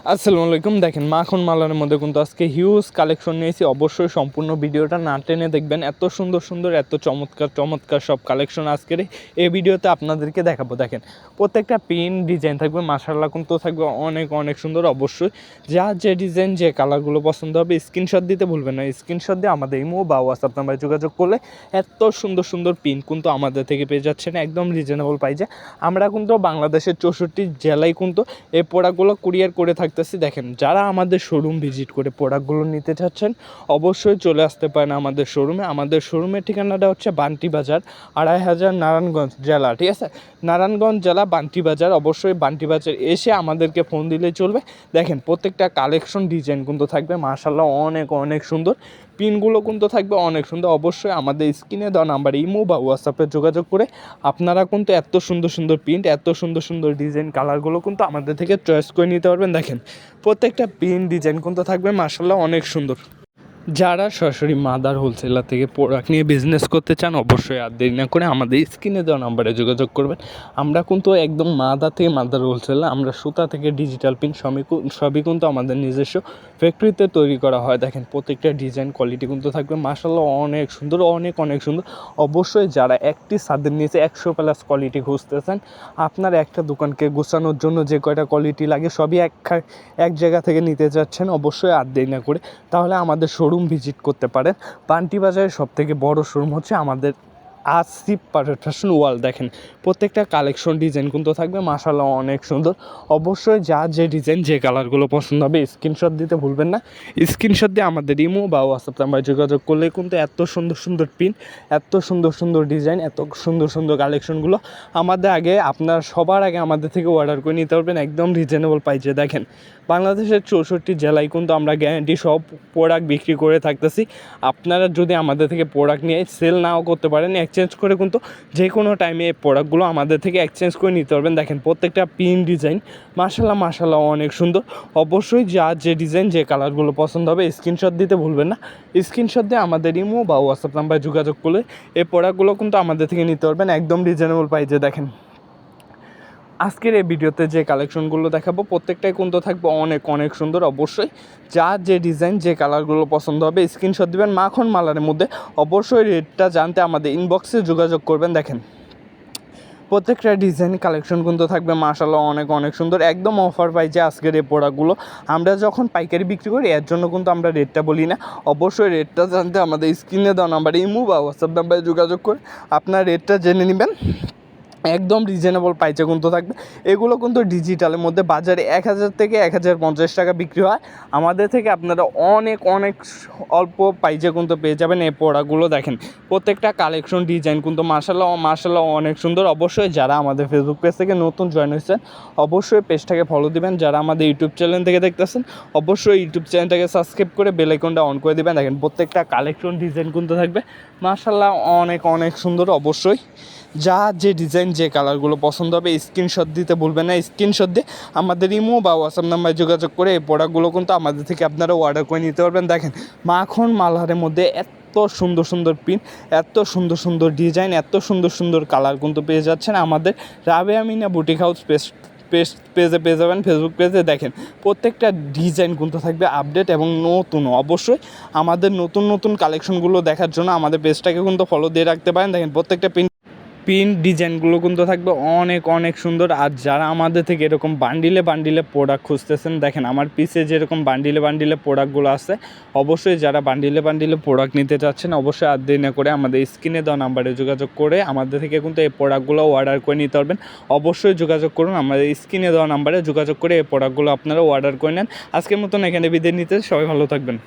আসসালামু আলাইকুম। দেখেন মাখন মালার মধ্যে কিন্তু আজকে হিউজ কালেকশন নিয়েছি। অবশ্যই সম্পূর্ণ ভিডিওটা না টেনে দেখবেন। এত সুন্দর সুন্দর এত চমৎকার চমৎকার সব কালেকশন আজকের এই ভিডিওতে আপনাদেরকে দেখাবো। দেখেন প্রত্যেকটা পিন ডিজাইন থাকবে, মাশাআল্লাহ কিন্তু থাকবে অনেক অনেক সুন্দর। অবশ্যই যার যে ডিজাইন যে কালারগুলো পছন্দ হবে স্ক্রিনশট দিতে ভুলবেন না। স্ক্রিনশট দিয়ে আমাদের ইমো বা হোয়াটসঅ্যাপ নাম্বারে যোগাযোগ করলে এত সুন্দর সুন্দর পিন কিন্তু আমাদের থেকে পেয়ে যাচ্ছেন একদম রিজনেবল প্রাইসে। আমরা কিন্তু বাংলাদেশের 64 জেলায় কিন্তু এই প্রোডাক্টগুলো কুরিয়ার করে থাকতেছি। দেখেন যারা আমাদের শোরুম ভিজিট করে প্রোডাক্টগুলো নিতে চাচ্ছেন অবশ্যই চলে আসতে পারেন আমাদের শোরুমে। আমাদের শোরুমের ঠিকানাটা হচ্ছে বান্টি বাজার, ২৫০০ নারায়ণগঞ্জ জেলা। ঠিক আছে, নারায়ণগঞ্জ জেলা বান্টি বাজার। অবশ্যই বান্টি বাজার এসে আমাদেরকে ফোন দিলেই চলবে। দেখেন প্রত্যেকটা কালেকশন ডিজাইন কিন্তু থাকবে মাশাআল্লাহ অনেক অনেক সুন্দর। পিনগুলো কিন্তু থাকবে অনেক সুন্দর। অবশ্যই আমাদের স্ক্রিনে দেওয়া নাম্বারে ইমো বা হোয়াটসঅ্যাপে যোগাযোগ করে আপনারা কিন্তু এত সুন্দর সুন্দর প্রিন্ট এত সুন্দর সুন্দর ডিজাইন কালারগুলো কিন্তু আমাদের থেকে চয়েস করে নিতে পারবেন। দেখেন প্রত্যেকটা প্রিন্ট ডিজাইন কিন্তু থাকবে মাশাআল্লাহ অনেক সুন্দর। যারা সরাসরি মাদার হোলসেলার থেকে প্রোডাক্ট নিয়ে বিজনেস করতে চান অবশ্যই আর দেরি না করে আমাদের স্ক্রিনে দেওয়া নাম্বারে যোগাযোগ করবেন। আমরা কিন্তু একদম মাদার থেকে মাদার হোলসেলার, আমরা সুতা থেকে ডিজিটাল পিন সবই কিন্তু আমাদের নিজস্ব ফ্যাক্টরিতে তৈরি করা হয়। দেখেন প্রত্যেকটা ডিজাইন কোয়ালিটি কিন্তু থাকবে মাশাআল্লাহ অনেক সুন্দর অনেক অনেক সুন্দর। অবশ্যই যারা একটি ছাদের নিচে 100+ কোয়ালিটি খুঁজতেছেন, আপনার একটা দোকানকে গোছানোর জন্য যে কয়টা কোয়ালিটি লাগে সবই এক জায়গা থেকে নিতে চাচ্ছেন অবশ্যই আর দেরি না করে তাহলে আমাদের শোরুম ভিজিট করতে পারেন। পান্টি বাজারের সবথেকে বড় শোরুম হচ্ছে আমাদের আসিফ ফ্যাশন ওয়ার্ল্ড। দেখেন প্রত্যেকটা কালেকশন ডিজাইন কিন্তু থাকবে মাশাআল্লাহ অনেক সুন্দর। অবশ্যই যার যে ডিজাইন যে কালারগুলো পছন্দ হবে স্ক্রিনশট দিতে ভুলবেন না। স্ক্রিনশট দিয়ে আমাদের ইমো বা হোয়াটসঅ্যাপ নাম্বারে যোগাযোগ করলে কিন্তু এত সুন্দর সুন্দর পিন এত সুন্দর সুন্দর ডিজাইন এত সুন্দর সুন্দর কালেকশনগুলো আপনার সবার আগে আমাদের থেকে অর্ডার করে নিতে পারবেন একদম রিজনেবল প্রাইসে। দেখেন বাংলাদেশের 64 জেলায় কিন্তু আমরা গ্যারান্টি সব প্রোডাক্ট বিক্রি করে থাকতেছি। আপনারা যদি আমাদের থেকে প্রোডাক্ট নিয়ে সেল নাও করতে পারেন, এক্সচেঞ্জ করে কিন্তু যে কোনো টাইমে এই প্রোডাক্টগুলো আমাদের থেকে এক্সচেঞ্জ করে নিতে পারবেন। দেখেন প্রত্যেকটা পিন ডিজাইন মাশাআল্লাহ মাশাআল্লাহ অনেক সুন্দর। অবশ্যই যার যে ডিজাইন যে কালারগুলো পছন্দ হবে স্ক্রিনশট দিতে ভুলবেন না। স্ক্রিনশট দিয়ে আমাদের ইমো বা হোয়াটসঅ্যাপ নাম্বারে যোগাযোগ করলে এই প্রোডাক্টগুলো কিন্তু আমাদের থেকে নিতে পারবেন একদম রিজনেবল প্রাইসে। দেখেন আজকের এই ভিডিওতে যে কালেকশনগুলো দেখাবো প্রত্যেকটাই কিন্তু থাকবে অনেক অনেক সুন্দর। অবশ্যই যার যে ডিজাইন যে কালারগুলো পছন্দ হবে স্ক্রিনশট দিবেন মাখন মালারের মধ্যে। অবশ্যই রেটটা জানতে আমাদের ইনবক্সে যোগাযোগ করবেন। দেখেন প্রত্যেকটা ডিজাইন কালেকশন কিন্তু থাকবে মাশাআল্লাহ অনেক অনেক সুন্দর একদম অফার প্রাইসে আজকের এই প্রোডাক্টগুলো। আমরা যখন পাইকারি বিক্রি করি এর জন্য কিন্তু আমরা রেটটা বলি না। অবশ্যই রেটটা জানতে আমাদের স্ক্রিনে দেওয়া নাম্বারে ইমো বা হোয়াটসঅ্যাপ নাম্বারে যোগাযোগ করে আপনার রেটটা জেনে নেবেন একদম রিজনেবল প্রাইসে কিন্তু থাকবে। এগুলো কিন্তু ডিজিটালের মধ্যে বাজারে 1000 থেকে 1050 টাকা বিক্রি হয়, আমাদের থেকে আপনারা অনেক অনেক অল্প প্রাইসে কিন্তু পেয়ে যাবেন এই প্রোডাক্টগুলো। দেখেন প্রত্যেকটা কালেকশন ডিজাইন কিন্তু মাশাআল্লাহ মাশাআল্লাহ অনেক সুন্দর। অবশ্যই যারা আমাদের ফেসবুক পেজ থেকে নতুন জয়েন হয়েছেন অবশ্যই পেজটাকে ফলো দিবেন। যারা আমাদের ইউটিউব চ্যানেল থেকে দেখতেছেন অবশ্যই ইউটিউব চ্যানেলটাকে সাবস্ক্রাইব করে বেল আইকনটা অন করে দেবেন। দেখেন প্রত্যেকটা কালেকশন ডিজাইন কিন্তু থাকবে মাশাআল্লাহ অনেক অনেক সুন্দর। অবশ্যই যার যে ডিজাইন যে কালারগুলো পছন্দ হবে স্ক্রিনশট দিতে ভুলবেন না। স্ক্রিনশট দিয়ে আমাদের ইমো বা হোয়াটসঅ্যাপ নাম্বারে যোগাযোগ করে এই প্রোডাক্টগুলো কিন্তু আমাদের থেকে আপনারা অর্ডার করে নিতে পারবেন। দেখেন মাখন মালহারের মধ্যে এত সুন্দর সুন্দর পিন এত সুন্দর সুন্দর ডিজাইন এত সুন্দর সুন্দর কালার কিন্তু পেয়ে যাচ্ছেন আমাদের রাবেয়া মিনা বুটিক হাউস পেজে পেয়ে যাবেন ফেসবুক পেজে। দেখেন প্রত্যেকটা ডিজাইন কিন্তু থাকবে আপডেট এবং নতুন। অবশ্যই আমাদের নতুন নতুন কালেকশনগুলো দেখার জন্য আমাদের পেজটাকে কিন্তু ফলো দিয়ে রাখতে পারেন। দেখেন প্রত্যেকটা পিন ডিজাইনগুলো কিন্তু থাকবে অনেক অনেক সুন্দর। আর যারা আমাদের থেকে এরকম বান্ডিলে বান্ডিলে প্রোডাক্ট খুঁজতেছেন দেখেন আমার পিসে যেরকম বান্ডিলে বান্ডিলে প্রোডাক্টগুলো আছে অবশ্যই যারা বান্ডিলে বান্ডিলে প্রোডাক্ট নিতে চাচ্ছেন অবশ্যই আর দেরি না করে আমাদের স্ক্রিনে দেওয়া নাম্বারে যোগাযোগ করে আমাদের থেকে কিন্তু এই প্রোডাক্টগুলো অর্ডার করে নিতে পারবেন। অবশ্যই যোগাযোগ করুন আমাদের স্ক্রিনে দেওয়া নাম্বারে যোগাযোগ করে এই প্রোডাক্টগুলো আপনারা অর্ডার করে নেন। আজকের মতন এখানে বিদায় নিতে সবাই ভালো থাকবেন।